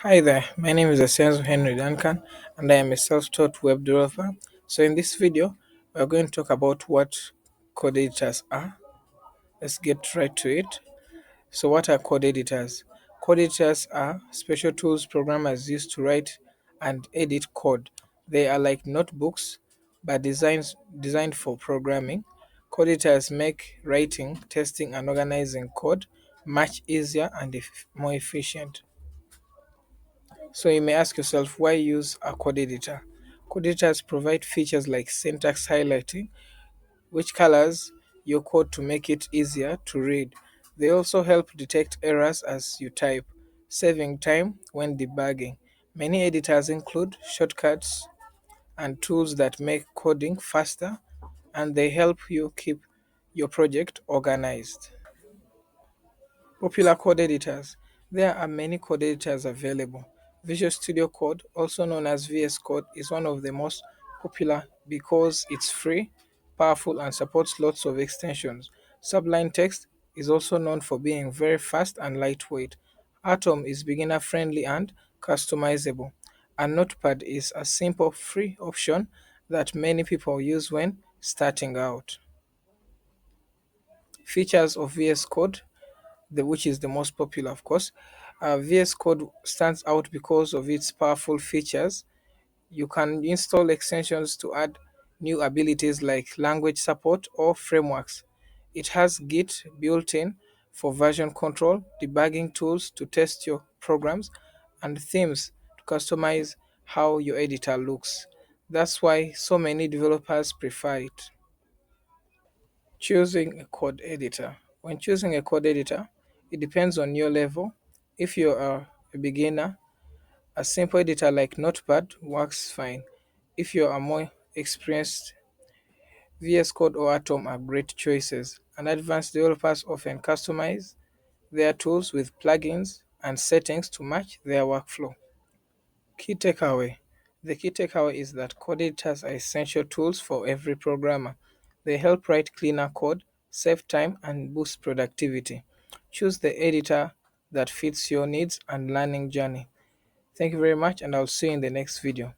Hi there, my name is Asenzo Henry Duncan and I am a self-taught web developer. So in this video, we are going to talk about what code editors are. Let's get right to it. So what are code editors? Code editors are special tools programmers use to write and edit code. They are like notebooks but designed for programming. Code editors make writing, testing and organizing code much easier and more efficient. So you may ask yourself, why use a code editor? Code editors provide features like syntax highlighting, which colors your code to make it easier to read. They also help detect errors as you type, saving time when debugging. Many editors include shortcuts and tools that make coding faster, and they help you keep your project organized. Popular code editors. There are many code editors available. Visual Studio Code, also known as VS Code, is one of the most popular because it's free, powerful, and supports lots of extensions. Sublime Text is also known for being very fast and lightweight. Atom is beginner friendly and customizable. And Notepad is a simple free option that many people use when starting out. Features of VS Code, which is the most popular, of course. VS Code stands out because of its powerful features. You can install extensions to add new abilities like language support or frameworks. It has Git built in for version control, debugging tools to test your programs, and themes to customize how your editor looks. That's why so many developers prefer it. Choosing a code editor. When choosing a code editor, it depends on your level. If you are a beginner, a simple editor like Notepad works fine. If you are more experienced, VS Code or Atom are great choices, and advanced developers often customize their tools with plugins and settings to match their workflow. Key takeaway. The key takeaway is that code editors are essential tools for every programmer. They help write cleaner code, save time, and boost productivity. Choose the editor that fits your needs and learning journey. Thank you very much, and I'll see you in the next video.